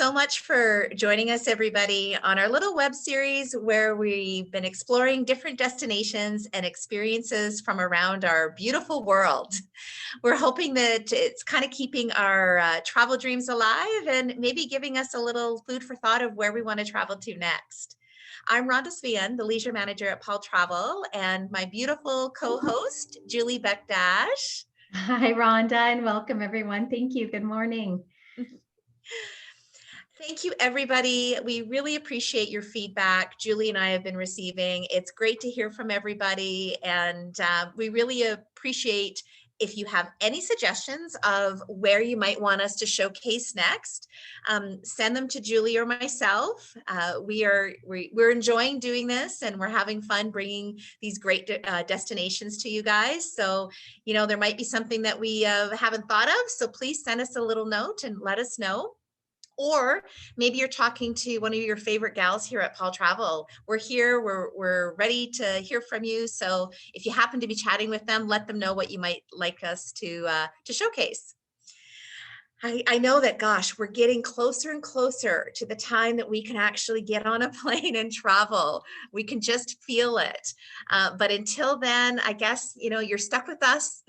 so much for joining us, everybody, on our little web series where we've been exploring different destinations and experiences from around our beautiful world. We're hoping that it's kind of keeping our travel dreams alive and maybe giving us a little food for thought of where we want to travel to next. I'm Rhonda Svian, the leisure manager at Paul Travel, and my beautiful co-host, Julie Bekdash. Hi, Rhonda, and welcome everyone. Thank you. Good morning. Thank you, everybody. We really appreciate your feedback. Julie and I have been receiving. It's great to hear from everybody, and we really appreciate if you have any suggestions of where you might want us to showcase next. Send them to Julie or myself. We're enjoying doing this, and we're having fun bringing these great destinations to you guys. So, you know, there might be something that we haven't thought of. So please send us a little note and let us know. Or maybe you're talking to one of your favorite gals here at Paul Travel. We're here, we're ready to hear from you. So if you happen to be chatting with them, let them know what you might like us to showcase. I know that, gosh, we're getting closer and closer to the time that we can actually get on a plane and travel. We can just feel it. But until then, I guess, you know, you're stuck with us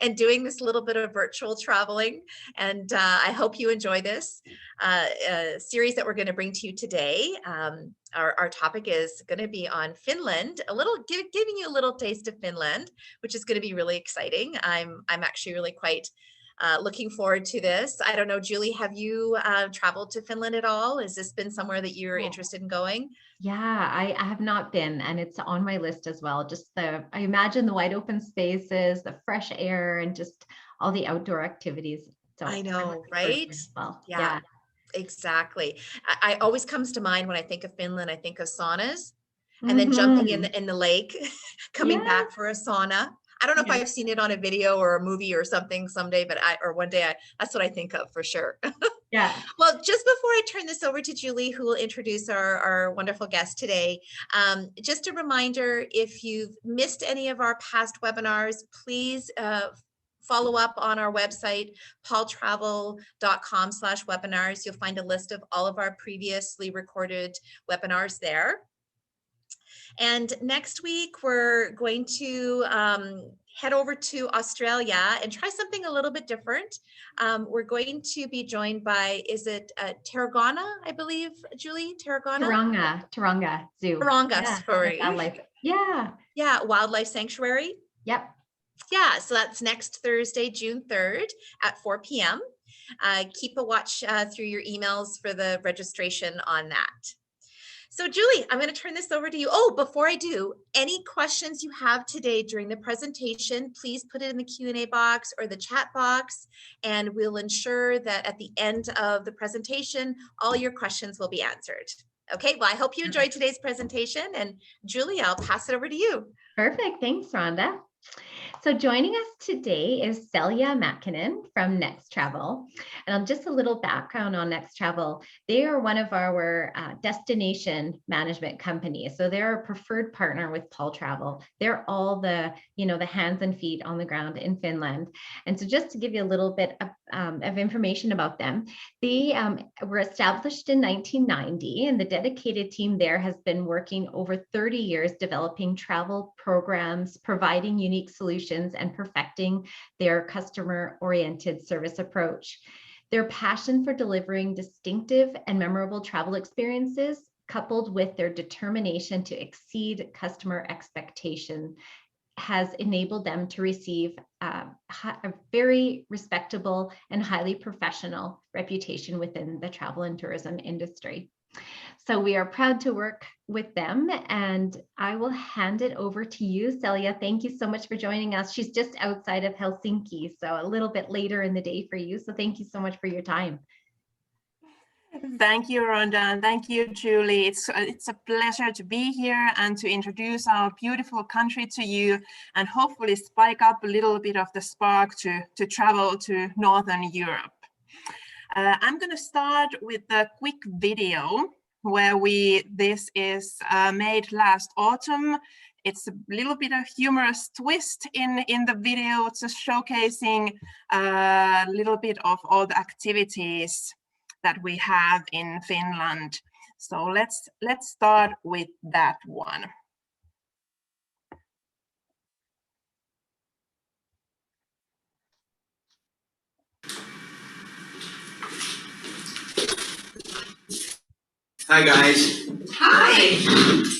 and doing this little bit of virtual traveling. And I hope you enjoy this series that we're going to bring to you today. Our topic is going to be on Finland, giving you a little taste of Finland, which is going to be really exciting. I'm actually really quite looking forward to this. I don't know, Julie, have you traveled to Finland at all? Has this been somewhere that you're interested in going? Yeah, I have not been, and it's on my list as well. I imagine the wide open spaces, the fresh air, and just all the outdoor activities. So I know, right? Well, Yeah, exactly. I always comes to mind when I think of Finland, I think of saunas and then jumping in the lake, coming back for a sauna. I don't know if I've seen it on a video or a movie or something someday, but one day that's what I think of for sure. Yeah. Well, just before I turn this over to Julie, who will introduce our wonderful guest today, just a reminder, if you've missed any of our past webinars, please follow up on our website, paultravel.com/webinars. You'll find a list of all of our previously recorded webinars there. And next week, we're going to head over to Australia and try something a little bit different. We're going to be joined by, is it Tarragona, I believe, Julie? Taronga Zoo. Taronga, sorry. Wildlife. Yeah. Yeah, Wildlife Sanctuary. Yep. Yeah, so that's next Thursday, June 3rd at 4 p.m. Keep a watch through your emails for the registration on that. So Julie, I'm going to turn this over to you. Oh, before I do, any questions you have today during the presentation, please put it in the Q&A box or the chat box, and we'll ensure that at the end of the presentation, all your questions will be answered. Okay, well, I hope you enjoyed today's presentation, and Julie, I'll pass it over to you. Perfect. Thanks, Rhonda. So joining us today is Celia Makinen from Next Travel. And just a little background on Next Travel. They are one of our destination management companies. So they're a preferred partner with Paul Travel. They're all the hands and feet on the ground in Finland. And so just to give you a little bit of information about them, they were established in 1990, and the dedicated team there has been working over 30 years developing travel programs, providing unique solutions, and perfecting their customer-oriented service approach. Their passion for delivering distinctive and memorable travel experiences, coupled with their determination to exceed customer expectation, has enabled them to receive a very respectable and highly professional reputation within the travel and tourism industry. So we are proud to work with them, and I will hand it over to you, Celia. Thank you so much for joining us. She's just outside of Helsinki, so a little bit later in the day for you. So thank you so much for your time. Thank you, Rhonda, and thank you, Julie. It's a pleasure to be here and to introduce our beautiful country to you, and hopefully spike up a little bit of the spark to travel to Northern Europe. I'm going to start with a quick video where this is made last autumn. It's a little bit of humorous twist in the video, just showcasing a little bit of all the activities that we have in Finland. So let's start with that one. Hi guys, Hi.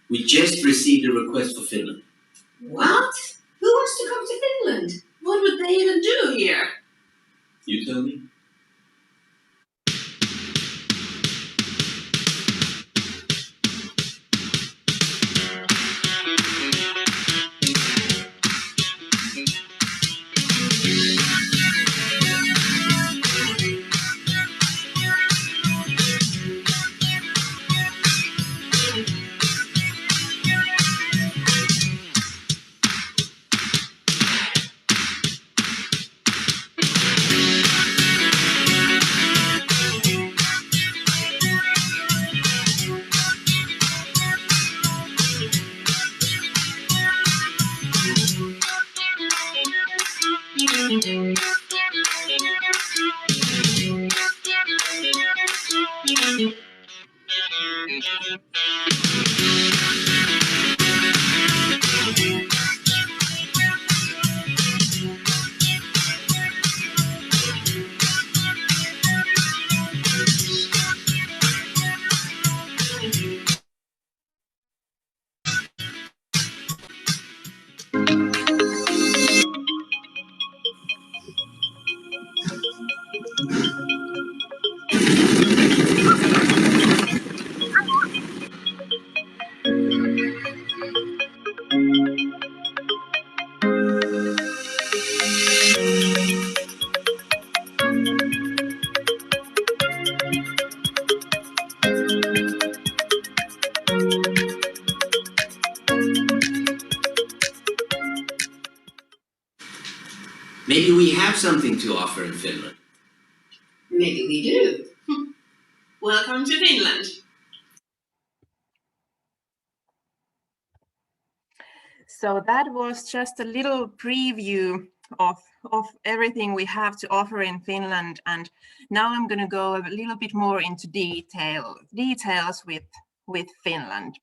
we just received a request for Finland. What? Who wants to come to Finland? What would they even do here? You tell me. Maybe we have something to offer in Finland. Maybe we do. Welcome to Finland. So that was just a little preview of everything we have to offer in Finland. And now I'm going to go a little bit more into details with Finland.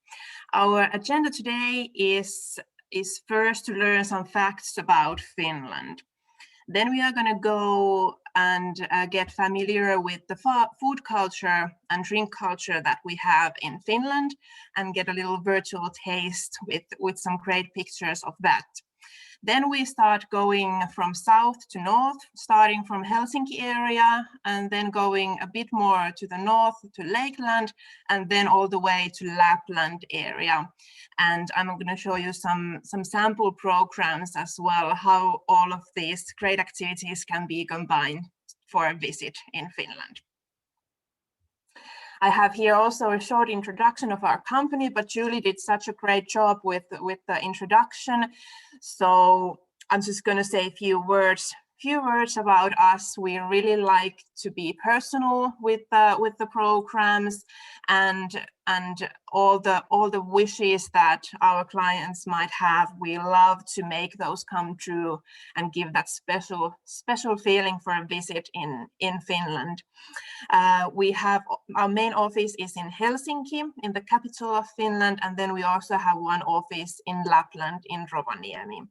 Our agenda today is first to learn some facts about Finland. Then we are going to go and get familiar with the food culture and drink culture that we have in Finland and get a little virtual taste with some great pictures of that. Then we start going from south to north, starting from Helsinki area and then going a bit more to the north to Lakeland and then all the way to Lapland area. And I'm going to show you some sample programs as well, how all of these great activities can be combined for a visit in Finland. I have here also a short introduction of our company, but Julie did such a great job with the introduction. So I'm just going to say a few words about us. We really like to be personal with the programs and all the wishes that our clients might have. We love to make those come true and give that special feeling for a visit in Finland. We have our main office is in Helsinki, in the capital of Finland, and then we also have one office in Lapland, in Rovaniemi.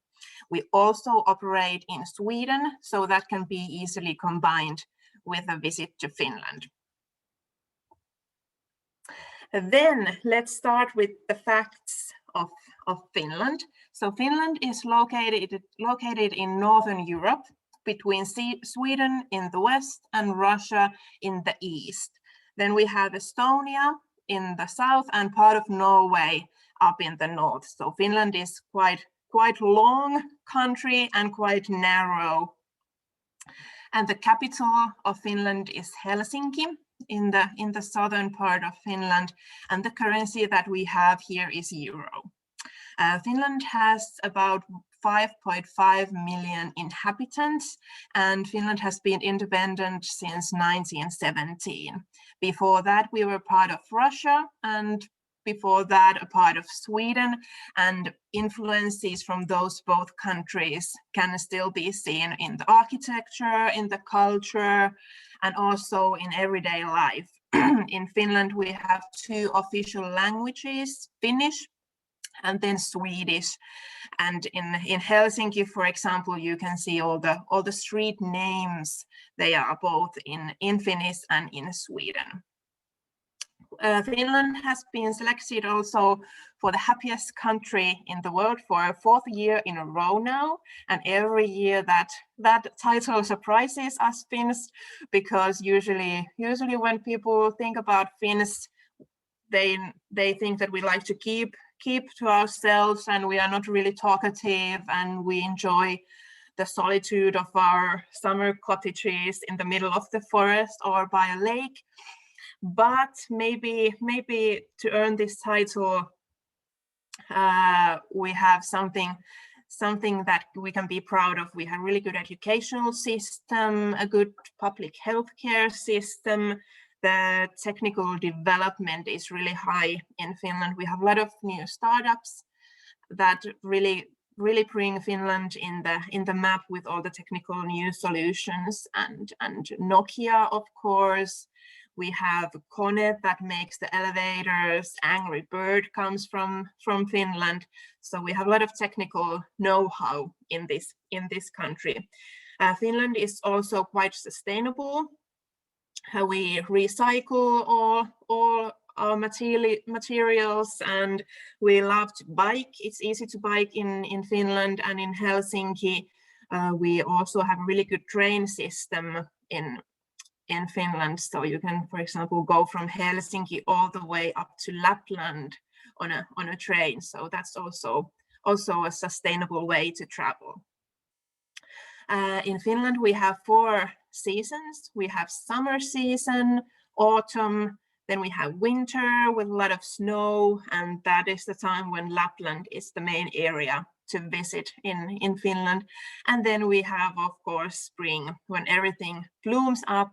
We also operate in Sweden, so that can be easily combined with a visit to Finland. Then let's start with the facts of Finland. So Finland is located in Northern Europe, between Sweden in the west and Russia in the east. Then we have Estonia in the south and part of Norway up in the north. So Finland is quite long country and quite narrow. And the capital of Finland is Helsinki in the southern part of Finland. And the currency that we have here is euro. Finland has about 5.5 million inhabitants, and Finland has been independent since 1917. Before that, we were part of Russia, and before that a part of Sweden, and influences from those both countries can still be seen in the architecture, in the culture, and also in everyday life. In Finland, we have 2 official languages, Finnish and then Swedish. And in Helsinki, for example, you can see all the street names. They are both in Finnish and in Sweden. Finland has been selected also for the happiest country in the world for a 4th year in a row now. And every year that title surprises us Finns, because usually when people think about Finns, they think that we like to keep to ourselves, and we are not really talkative, and we enjoy the solitude of our summer cottages in the middle of the forest or by a lake. But maybe to earn this title, we have something that we can be proud of. We have a really good educational system, a good public healthcare system. The technical development is really high in Finland. We have a lot of new startups that really bring Finland in the map with all the technical new solutions, and Nokia, of course. We have Kone that makes the elevators. Angry Bird comes from Finland. So we have a lot of technical know-how in this country. Finland is also quite sustainable. We recycle all our materials, and we love to bike. It's easy to bike in Finland, and in Helsinki. We also have a really good train system in Finland. So you can, for example, go from Helsinki all the way up to Lapland on a train. So that's also a sustainable way to travel. In Finland, we have 4 seasons. We have summer season, autumn, then we have winter with a lot of snow, and that is the time when Lapland is the main area to visit in Finland. And then we have, of course, spring, when everything blooms up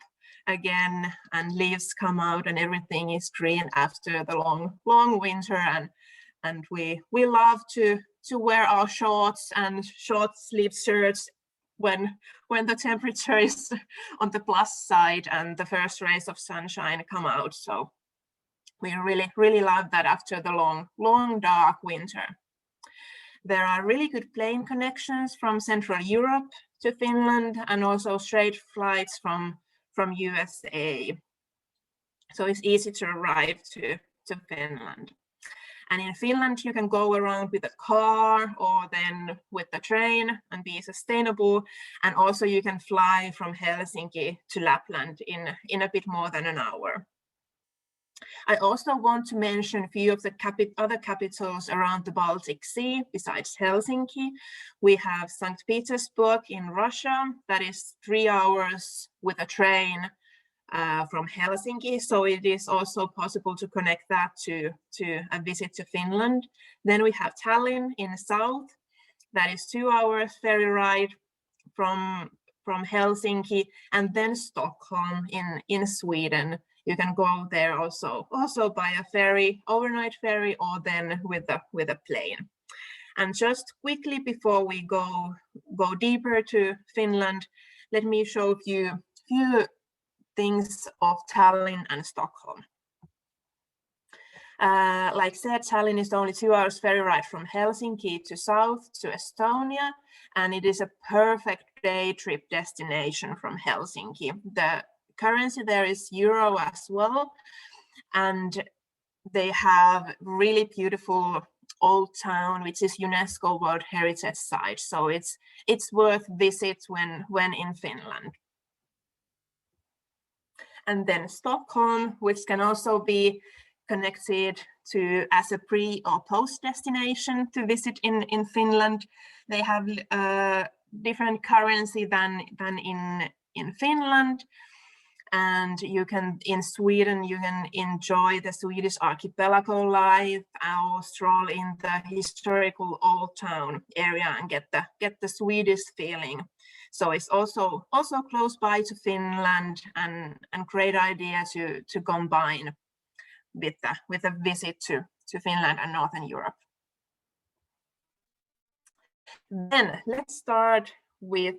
again and leaves come out and everything is green after the long winter. And we love to wear our shorts and short sleeve shirts when the temperature is on the plus side and the first rays of sunshine come out. So we really love that after the long dark winter. There are really good plane connections from Central Europe to Finland, and also straight flights from USA. So it's easy to arrive to Finland. And in Finland, you can go around with a car or then with the train and be sustainable. And also you can fly from Helsinki to Lapland in a bit more than an hour. I also want to mention a few of the other capitals around the Baltic Sea besides Helsinki. We have St. Petersburg in Russia. That is 3 hours with a train from Helsinki, so it is also possible to connect that to a visit to Finland. Then we have Tallinn in south. That is 2 hours ferry ride from Helsinki, and then Stockholm in Sweden. You can go there also by a ferry, overnight ferry, or then with a plane. And just quickly before we go deeper to Finland, let me show you few things of Tallinn and Stockholm. Like said, Tallinn is only 2 hours ferry ride from Helsinki to south to Estonia, and it is a perfect day trip destination from Helsinki. The currency there is euro as well, and they have really beautiful old town, which is UNESCO World Heritage Site. So it's worth visit when in Finland. And then Stockholm, which can also be connected to as a pre or post destination to visit in Finland. They have different currency than in Finland. And you can, in Sweden, you can enjoy the Swedish archipelago life, or stroll in the historical old town area and get the Swedish feeling. So it's also close by to Finland, and great idea to combine with a visit Finland and Northern Europe. Then let's start with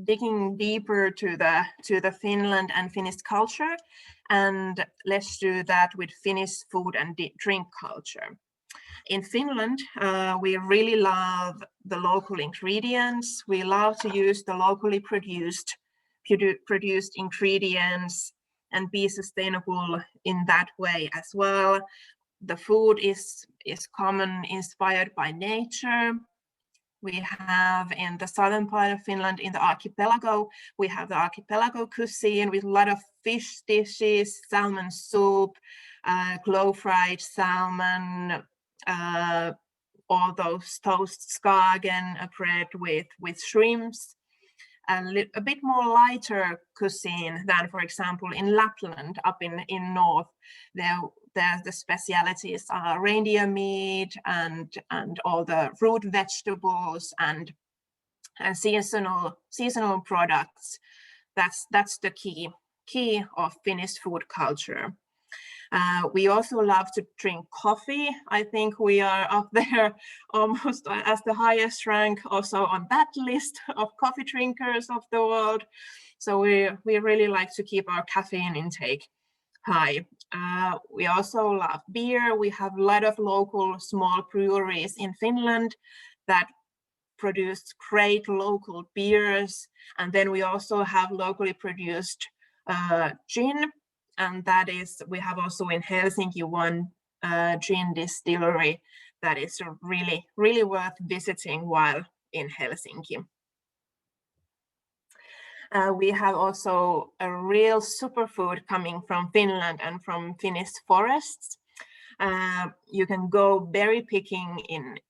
digging deeper to the Finland and Finnish culture, and let's do that with Finnish food and drink culture. In Finland, we really love the local ingredients. We love to use the locally produced ingredients and be sustainable in that way as well. The food is common, inspired by nature. We have in the southern part of Finland, in the archipelago, we have the archipelago cuisine with a lot of fish dishes, salmon soup, glow-fried salmon, all those toast skagen bread with shrimps, a bit more lighter cuisine than, for example, in Lapland up in north. There the specialities are reindeer meat and all the root vegetables and seasonal products. That's the key of Finnish food culture. We also love to drink coffee. I think we are up there almost as the highest rank also on that list of coffee drinkers of the world. So we really like to keep our caffeine intake high. We also love beer. We have a lot of local small breweries in Finland that produce great local beers. And then we also have locally produced gin. And that is, we have also in Helsinki one gin distillery that is really, really worth visiting while in Helsinki. We have also a real superfood coming from Finland and from Finnish forests. You can go berry picking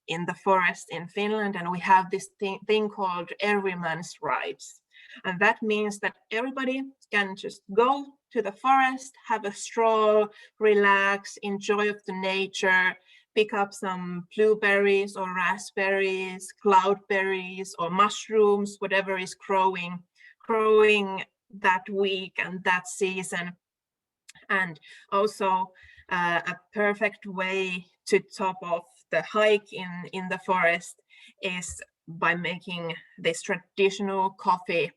in the forest in Finland, and we have this thing called everyman's rights. And that means that everybody can just go to the forest, have a stroll, relax, enjoy of the nature, pick up some blueberries or raspberries, cloudberries or mushrooms, whatever is growing that week and that season. And also a perfect way to top off the hike in the forest is by making this traditional coffee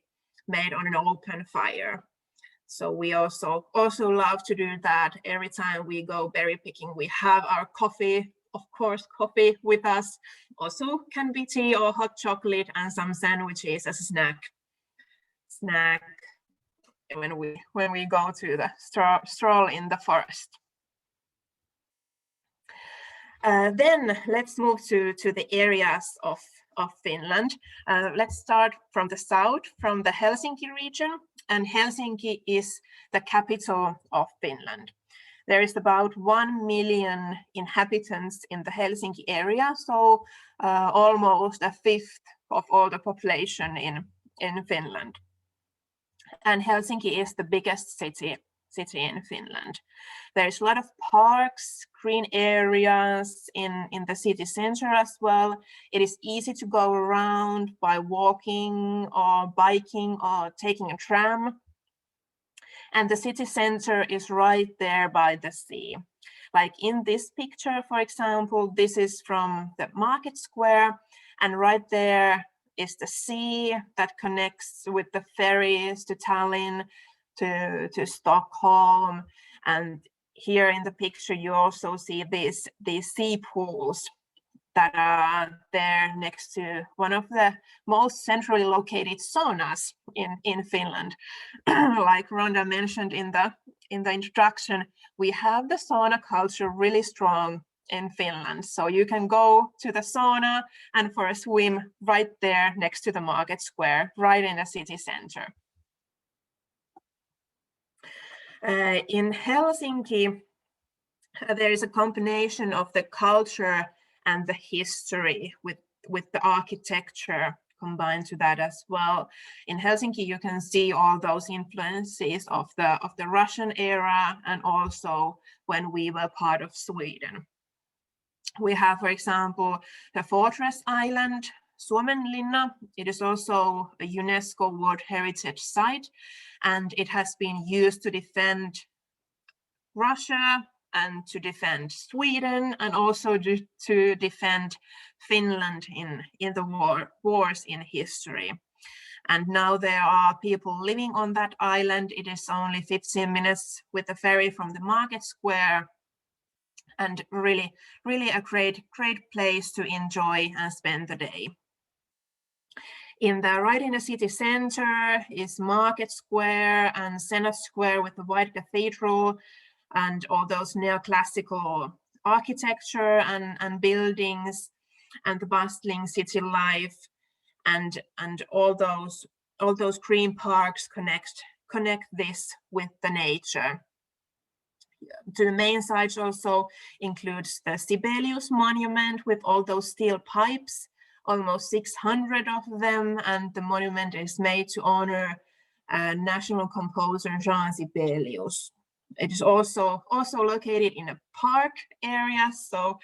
made on an open fire. So we also love to do that. Every time we go berry picking, we have our coffee, of course, coffee with us. Also can be tea or hot chocolate and some sandwiches as a snack when we go to the stroll in the forest. Then let's move to the areas of Finland. Let's start from the south, from the Helsinki region. And Helsinki is the capital of Finland. There is about 1 million inhabitants in the Helsinki area, so almost a fifth of all the population in Finland. And Helsinki is the biggest city in Finland. There's a lot of parks, green areas in the city center as well. It is easy to go around by walking or biking or taking a tram. And the city center is right there by the sea. Like in this picture, for example, this is from the market square, and right there is the sea that connects with the ferries to Tallinn, to Stockholm. And here in the picture, you also see these sea pools that are there next to one of the most centrally located saunas in Finland. Like Rhonda mentioned in the introduction, we have the sauna culture really strong in Finland. So you can go to the sauna and for a swim right there next to the market square, right in the city center. In Helsinki, there is a combination of the culture and the history with the architecture combined to that as well. In Helsinki, you can see all those influences of the Russian era and also when we were part of Sweden. We have, for example, the Fortress Island, Suomenlinna. It is also a UNESCO World Heritage Site, and it has been used to defend Russia and to defend Sweden, and also to defend Finland in the wars in history. And now there are people living on that island. It is only 15 minutes with the ferry from the market square, and really a great place to enjoy and spend the day. Right in the city center is Market Square and Senate Square with the white cathedral and all those neoclassical architecture and buildings and the bustling city life, and all those green parks connect this with the nature. To the main sites also includes the Sibelius monument with all those steel pipes, almost 600 of them, and the monument is made to honor national composer Jean Sibelius. It is also located in a park area, so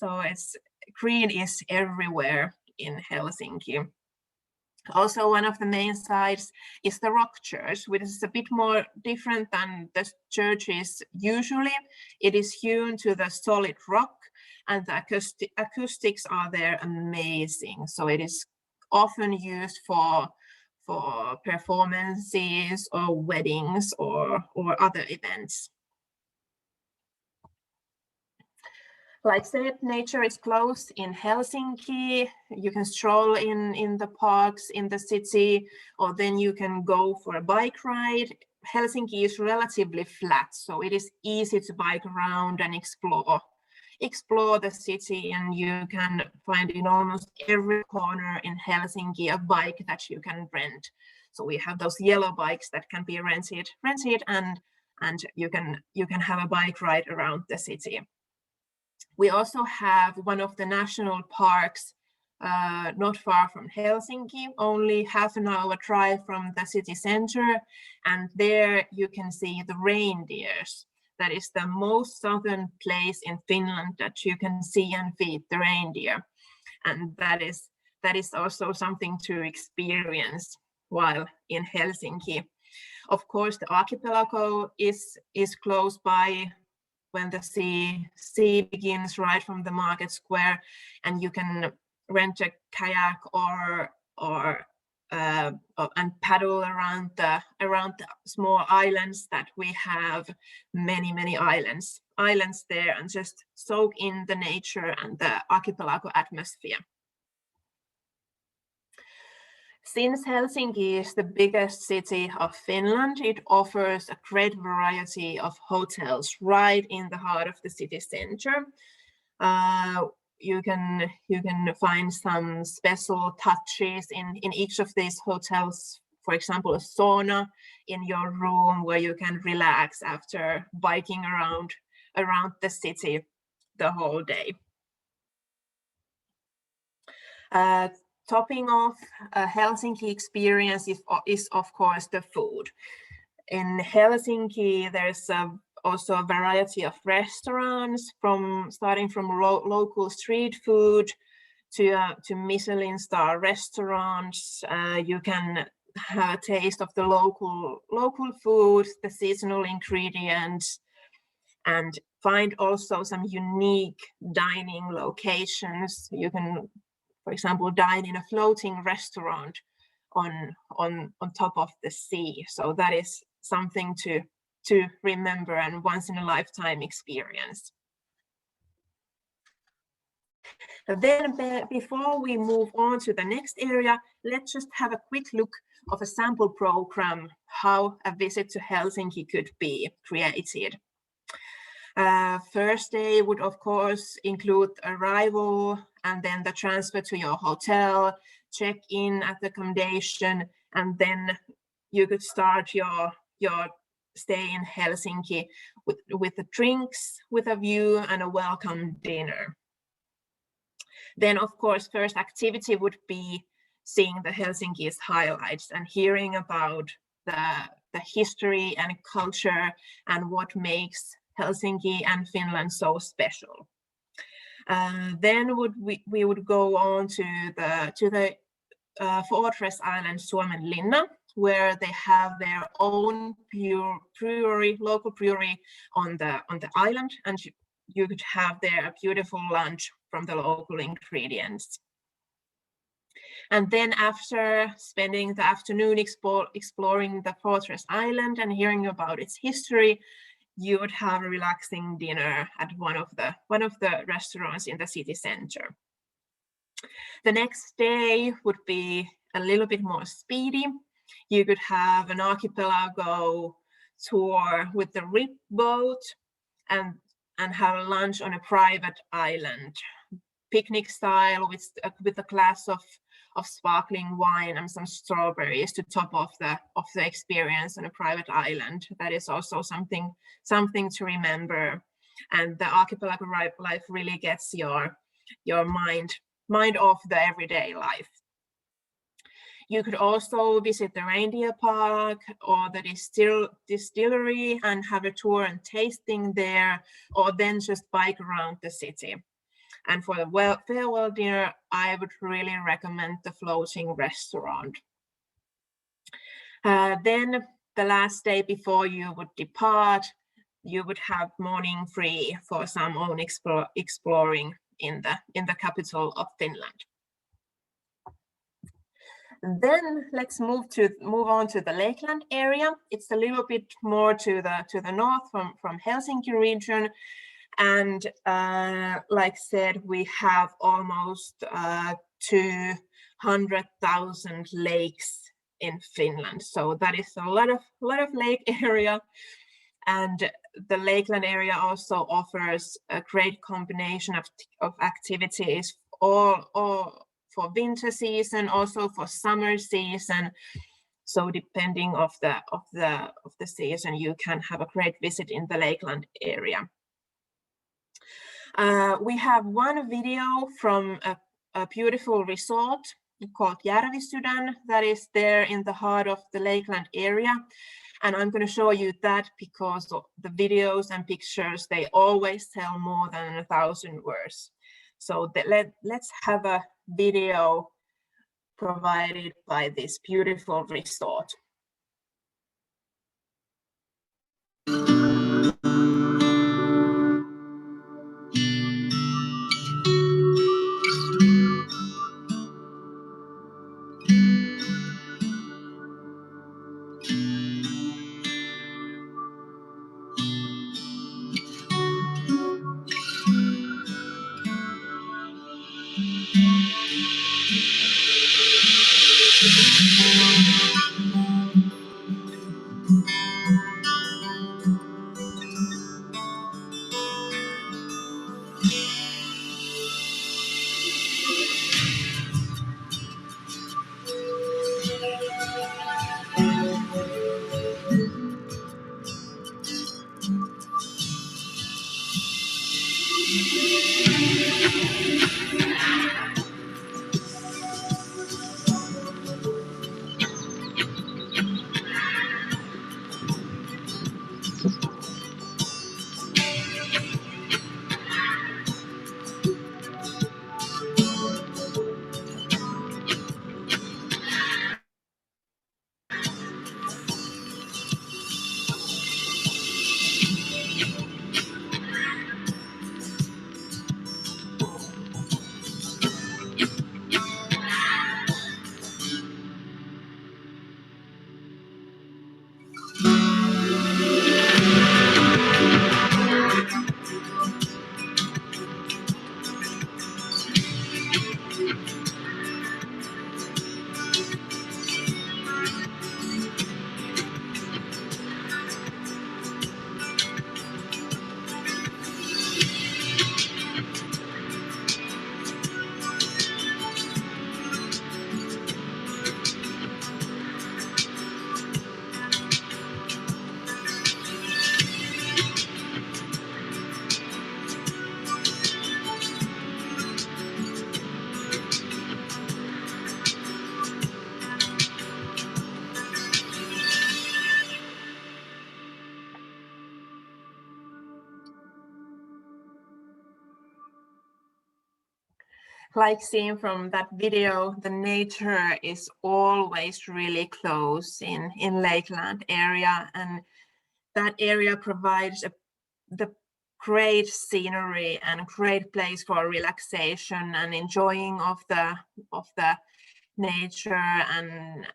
it's green is everywhere in Helsinki. Also, one of the main sites is the Rock Church, which is a bit more different than the churches usually. It is hewn to the solid rock, and the acoustics are there amazing. So it is often used for performances or weddings or other events. Like I said, nature is close in Helsinki. You can stroll in the parks in the city, or then you can go for a bike ride. Helsinki is relatively flat, so it is easy to bike around and explore the city, and you can find in almost every corner in Helsinki a bike that you can rent. So we have those yellow bikes that can be rented and you can have a bike ride around the city. We also have one of the national parks not far from Helsinki, only half an hour drive from the city center, and there you can see the reindeers. That is the most southern place in Finland that you can see and feed the reindeer, and that is also something to experience while in Helsinki. Of course, the archipelago is close by when the sea begins right from the market square, and you can rent a kayak and paddle around the small islands that we have. Many islands there, and just soak in the nature and the archipelago atmosphere. Since Helsinki is the biggest city of Finland, it offers a great variety of hotels right in the heart of the city center. You can find some special touches in each of these hotels. For example, a sauna in your room where you can relax after biking around the city the whole day. Topping off a Helsinki experience is of course the food. In Helsinki, there's also a variety of restaurants, starting from local street food to Michelin star restaurants. You can have a taste of the local food, the seasonal ingredients, and find also some unique dining locations. You can, for example, dine in a floating restaurant on top of the sea. So that is something to remember and once in a lifetime experience. Then before we move on to the next area, let's just have a quick look of a sample program, how a visit to Helsinki could be created. First day would of course include arrival and then the transfer to your hotel, check in at the accommodation, and then you could start your stay in Helsinki with the drinks, with a view and a welcome dinner. Then of course first activity would be seeing the Helsinki's highlights and hearing about the history and culture and what makes Helsinki and Finland so special. Then we would go on to the fortress island Suomenlinna, where they have their own brewery, local brewery on the island, and you could have there a beautiful lunch from the local ingredients. And then after spending the afternoon exploring the fortress island and hearing about its history, you would have a relaxing dinner at one of the restaurants in the city center. The next day would be a little bit more speedy. You could have an archipelago tour with the rip boat and have lunch on a private island, picnic style, with a glass of sparkling wine and some strawberries to top off the experience on a private island. That is also something to remember. And the archipelago life really gets your mind off the everyday life. You could also visit the reindeer park or the distillery and have a tour and tasting there, or then just bike around the city. And for the farewell dinner, I would really recommend the floating restaurant. Then the last day before you would depart, you would have morning free for some own exploring in the capital of Finland. Then let's move on to the Lakeland area. It's a little bit more to the north from Helsinki region. And like said, we have almost 200,000 lakes in Finland. So that is a lot of lake area. And the Lakeland area also offers a great combination of activities, all for winter season, also for summer season. So depending of the season, you can have a great visit in the Lakeland area. We have one video from a beautiful resort called Järvisydän that is there in the heart of the Lakeland area. And I'm going to show you that because the videos and pictures, they always tell more than 1,000 words. So let's have a video provided by this beautiful resort. like seen from that video, the nature is always really close in Lakeland area, and that area provides the great scenery and great place for relaxation and enjoying of the nature and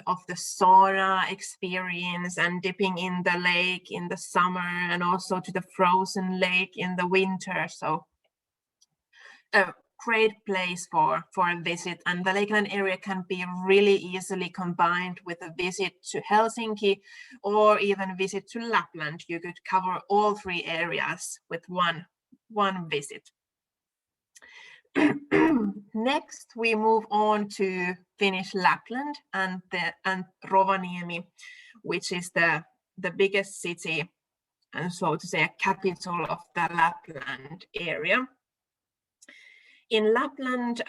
of the sauna experience and dipping in the lake in the summer and also to the frozen lake in the winter. So a great place for a visit, and the Lakeland area can be really easily combined with a visit to Helsinki or even visit to Lapland. You could cover all three areas with one visit. Next, we move on to Finnish Lapland and Rovaniemi, which is the biggest city and so to say a capital of the Lapland area. In Lapland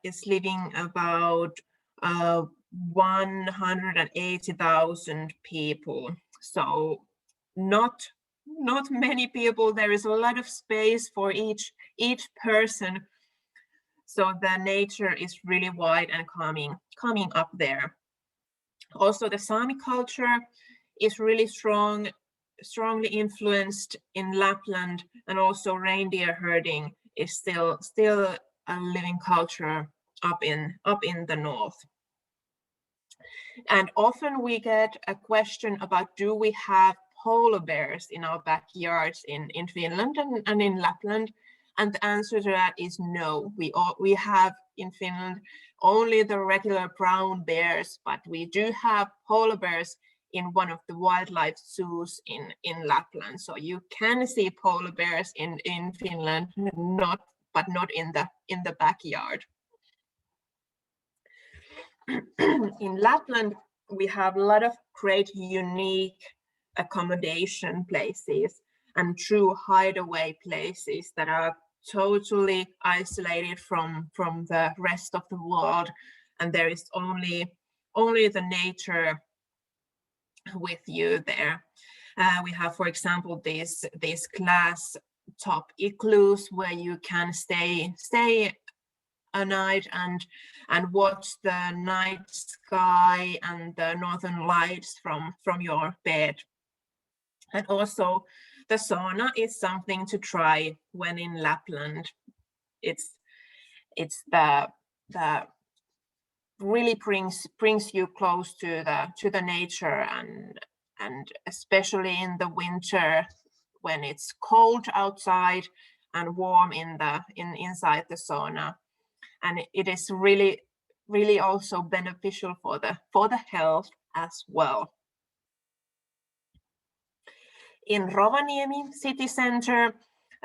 is living about 180,000 people, so not many people. There is a lot of space for each person, so the nature is really wide and coming up there. Also, the Sami culture is really strongly influenced in Lapland, and also reindeer herding is still a living culture up in the north. And often we get a question about, do we have polar bears in our backyards in Finland and in Lapland? And the answer to that is no. We have in Finland only the regular brown bears, but we do have polar bears in one of the wildlife zoos in Lapland. So you can see polar bears in Finland, but not in the backyard. In Lapland, we have a lot of great unique accommodation places and true hideaway places that are totally isolated from the rest of the world, and there is only the nature with you there. We have, for example, these glass top igloos where you can stay a night and watch the night sky and the northern lights from your bed. And also the sauna is something to try when in Lapland. It's the really brings you close to the nature, and especially in the winter when it's cold outside and warm inside the sauna. And it is really also beneficial for the health as well. In Rovaniemi city center,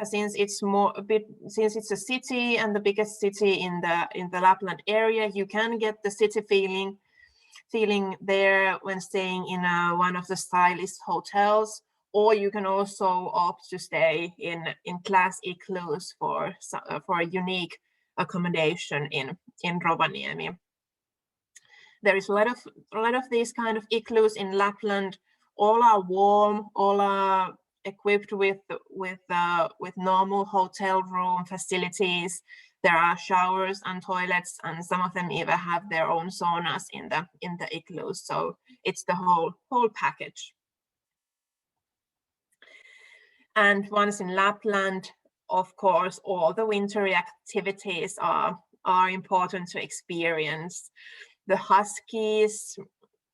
since it's a city and the biggest city in the Lapland area, you can get the city feeling there when staying in one of the stylish hotels, or you can also opt to stay in glass igloos for a unique accommodation in Rovaniemi. There is a lot of these kind of igloos in Lapland. All are warm, all are equipped with normal hotel room facilities. There are showers and toilets, and some of them even have their own saunas in the igloos. So it's the whole package. And once in Lapland, of course, all the wintry activities are important to experience. The huskies,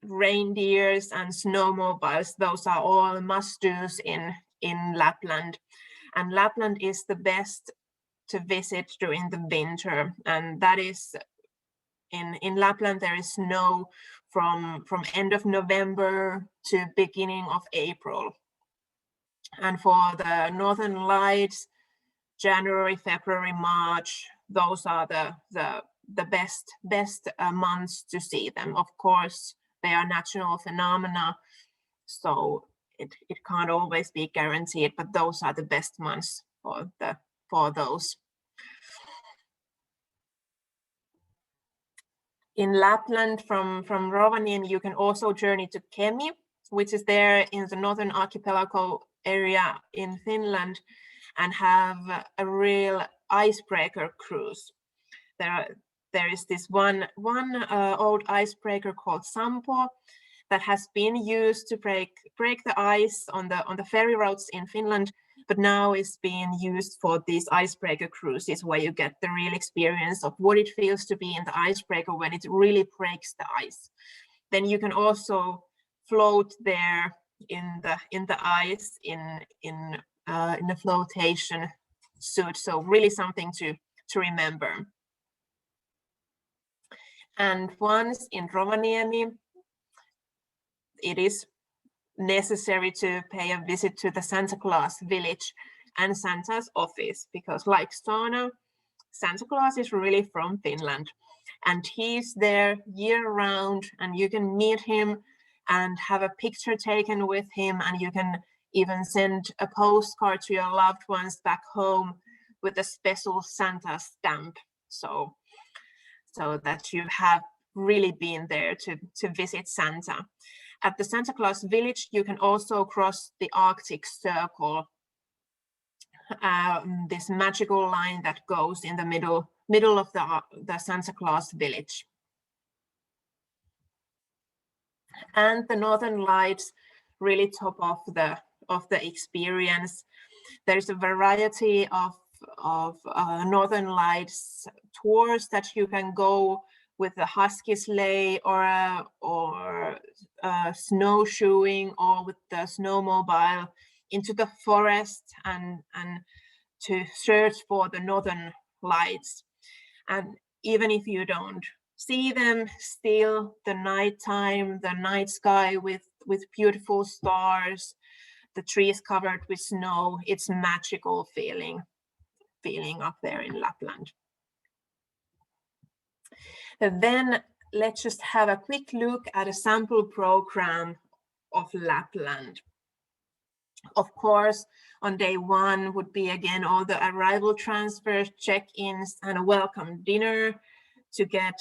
reindeers, and snowmobiles, those are all must-dos in Lapland. And Lapland is the best to visit during the winter, and that is in Lapland there is snow from end of November to beginning of April. And for the northern lights, January, February, March, those are the best months to see them. Of course, they are natural phenomena, so it can't always be guaranteed, but those are the best months for those. In Lapland, from Rovaniemi, you can also journey to Kemi, which is there in the northern archipelago area in Finland, and have a real icebreaker cruise. there is this one old icebreaker called Sampo that has been used to break the ice on the ferry routes in Finland, but now is being used for these icebreaker cruises where you get the real experience of what it feels to be in the icebreaker when it really breaks the ice. Then you can also float there in the ice in a flotation suit. So really something to remember. And once in Rovaniemi, it is necessary to pay a visit to the Santa Claus village and Santa's office, because like Stona, Santa Claus is really from Finland, and he's there year round, and you can meet him and have a picture taken with him, and you can even send a postcard to your loved ones back home with a special Santa stamp, so that you have really been there to visit Santa. At the Santa Claus village, you can also cross the Arctic Circle, this magical line that goes in the middle of the Santa Claus village. And the Northern Lights really top off the experience. There's a variety of Northern Lights tours that you can go with the husky sleigh or snowshoeing or with the snowmobile into the forest and to search for the Northern Lights. And even if you don't see them, still the nighttime, the night sky with beautiful stars, the trees covered with snow, it's magical feeling up there in Lapland. And then let's just have a quick look at a sample program of Lapland. Of course, on day one would be again all the arrival transfers, check-ins, and a welcome dinner to get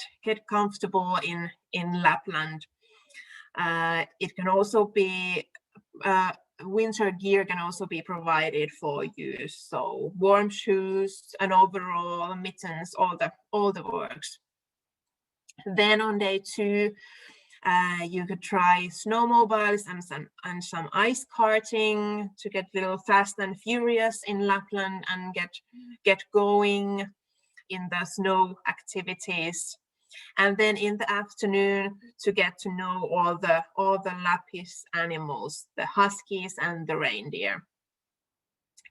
comfortable in Lapland. It can also be winter gear can also be provided for you, so warm shoes, an overall, mittens, all the works. Then on day two, you could try snowmobiles and some ice karting to get a little fast and furious in Lapland and get going in the snow activities. And then in the afternoon, to get to know all the Lappish animals, the huskies and the reindeer.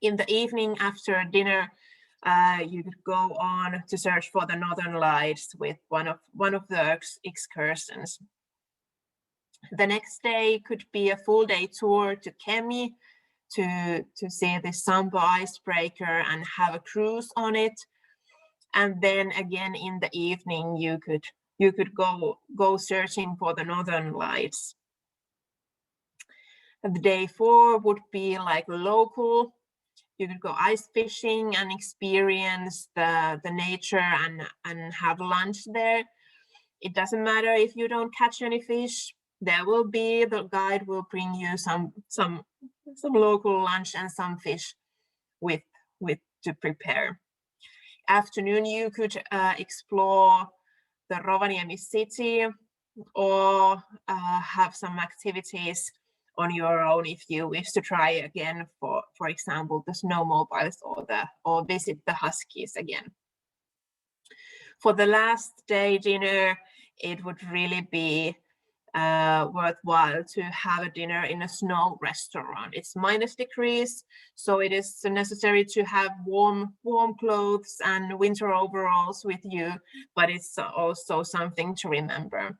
In the evening after dinner, you could go on to search for the Northern Lights with one of the excursions. The next day could be a full day tour to Kemi to see the Sampo icebreaker and have a cruise on it. And then again in the evening, you could go searching for the Northern Lights. The day four would be like local. You could go ice fishing and experience the nature and have lunch there. It doesn't matter if you don't catch any fish. The guide will bring you some local lunch and some fish with to prepare. Afternoon, you could explore the Rovaniemi city or have some activities on your own if you wish to try again, for example, the snowmobiles or visit the huskies again. For the last day dinner, it would really be worthwhile to have a dinner in a snow restaurant. It's -degrees, so it is necessary to have warm clothes and winter overalls with you, but it's also something to remember.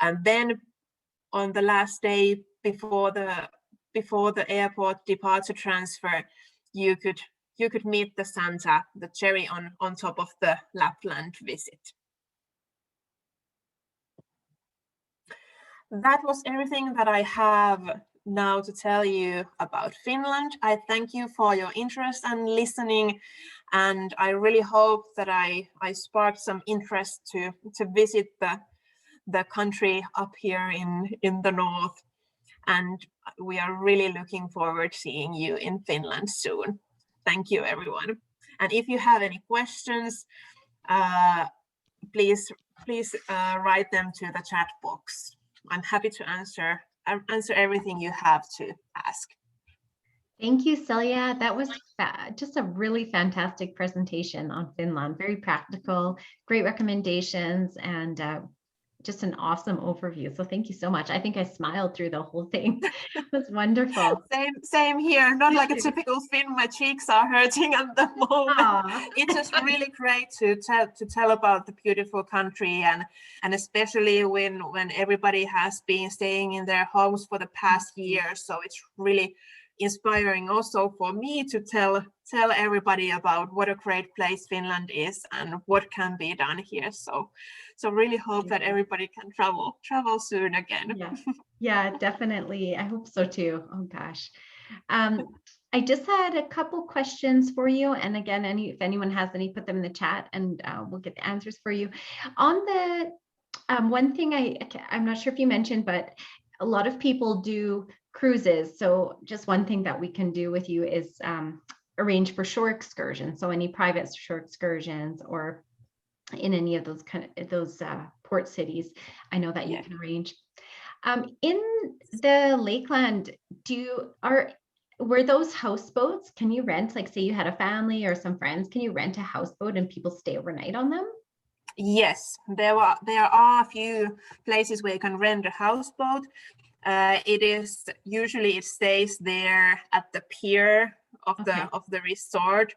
And then on the last day before the airport departure transfer, you could meet the Santa, the cherry on top of the Lapland visit. That was everything that I have now to tell you about Finland. I thank you for your interest and listening, and I really hope that I sparked some interest to visit the country up here in the north. And we are really looking forward to seeing you in Finland soon. Thank you, everyone. And if you have any questions, please write them to the chat box. I'm happy to answer everything you have to ask. Thank you, Celia. That was just a really fantastic presentation on Finland. Very practical, great recommendations, and just an awesome overview. So thank you so much. I think I smiled through the whole thing. It was wonderful. Same here. Not like a typical Finn. My cheeks are hurting at the moment. Aww. It's just really great to tell about the beautiful country, and especially when everybody has been staying in their homes for the past year. So it's really inspiring also for me to tell everybody about what a great place Finland is and what can be done here. So really hope that everybody can travel soon again. Yeah, definitely. I hope so too. Oh gosh. I just had a couple questions for you. And again, if anyone has any, put them in the chat and we'll get the answers for you. On the one thing I'm not sure if you mentioned, but a lot of people do cruises. So just one thing that we can do with you is arrange for shore excursions. So any private shore excursions or in any of those port cities, I know that you can arrange. In the Lakeland, were those houseboats? Can you rent, like say you had a family or some friends, can you rent a houseboat and people stay overnight on them? Yes, there are a few places where you can rent a houseboat. It stays there at the pier of the resort.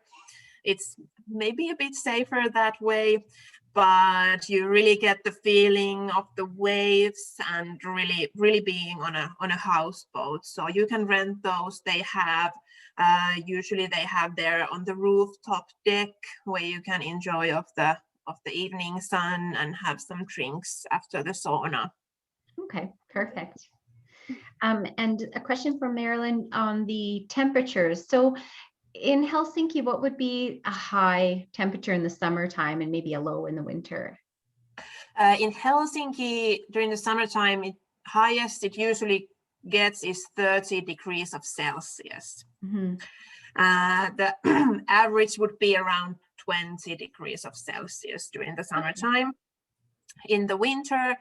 It's maybe a bit safer that way, but you really get the feeling of the waves and really being on a houseboat. So you can rent those. They have usually they have there on the rooftop deck where you can enjoy of the evening sun and have some drinks after the sauna. Okay, perfect. And a question from Marilyn on the temperatures. So in Helsinki, what would be a high temperature in the summertime and maybe a low in the winter? In Helsinki, during the summertime, highest it usually gets is 30 degrees of Celsius. Mm-hmm. The average would be around 20 degrees of Celsius during the summertime. Okay. In the winter,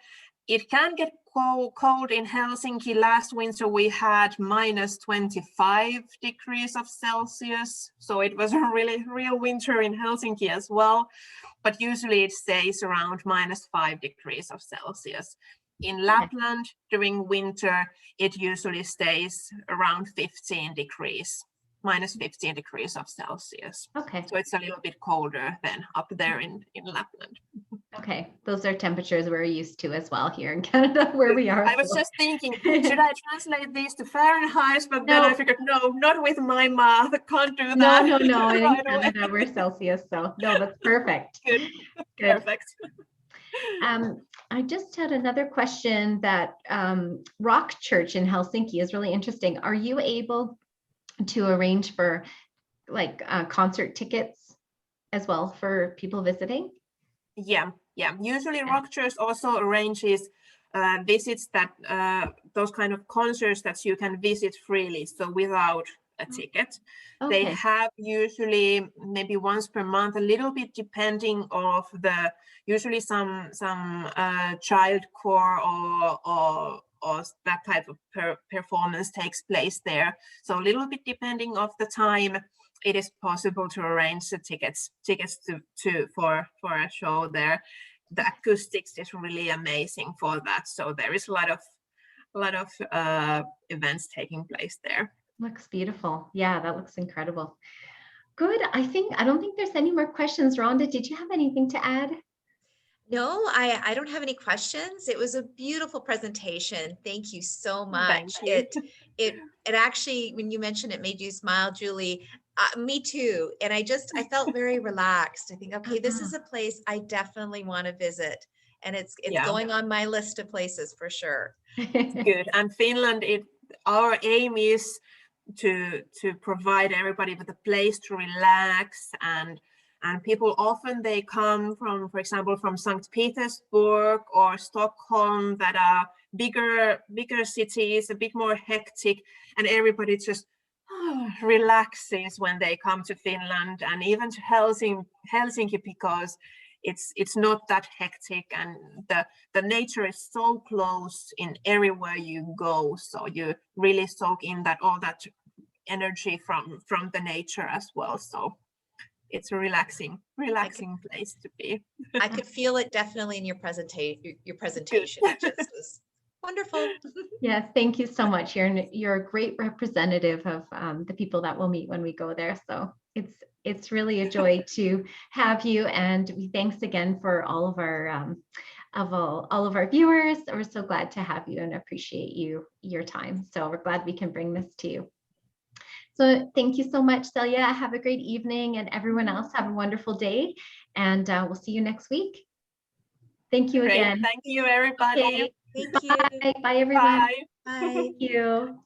it can get cold in Helsinki. Last winter we had minus 25 degrees of Celsius. So it was a real winter in Helsinki as well. But usually it stays around minus 5 degrees of Celsius. In Lapland, during winter, it usually stays around 15 degrees, minus 15 degrees of Celsius. Okay. So it's a little bit colder than up there in Lapland. Okay, those are temperatures we're used to as well here in Canada, where we are. I was just thinking, should I translate these to Fahrenheit? But then I figured, no, not with my mouth. I can't do that. No. In Canada, we're Celsius, so no, that's perfect. Good. Perfect. I just had another question that Rock Church in Helsinki is really interesting. Are you able to arrange for like concert tickets as well for people visiting? Yeah. Usually Rock Church also arranges visits that those kind of concerts that you can visit freely, so without a ticket. Okay. They have usually maybe once per month, a little bit depending of usually some child core or that type of performance takes place there. So a little bit depending of the time, it is possible to arrange the tickets for a show there. The acoustics is really amazing for that. So there is a lot of events taking place there. Looks beautiful. Yeah, that looks incredible. Good. I don't think there's any more questions. Rhonda, did you have anything to add? No, I don't have any questions. It was a beautiful presentation. Thank you so much. Thank you. It actually, when you mentioned it, made you smile, Julie. Me too. And I felt very relaxed. I think, okay, this is a place I definitely want to visit. And it's going on my list of places for sure. Good. And Finland, our aim is to provide everybody with a place to relax, and people often they come from, for example, from St. Petersburg or Stockholm, that are bigger cities, a bit more hectic, and everybody just relaxes when they come to Finland and even to Helsinki, because it's not that hectic, and the nature is so close in everywhere you go, so you really soak in that all that energy from the nature as well. So it's a relaxing place to be. I could feel it definitely in your presentation. It just was wonderful. Yes, thank you so much. You're a great representative of the people that we'll meet when we go there. So it's really a joy to have you, and we thanks again for all of our all of our viewers. We're so glad to have you and appreciate your time. So we're glad we can bring this to you. So thank you so much, Celia. Have a great evening, and everyone else have a wonderful day, and we'll see you next week. Thank you Great. again. Thank you, everybody. Okay. Thank you. Bye. Bye, everyone. Bye. Bye. Thank you.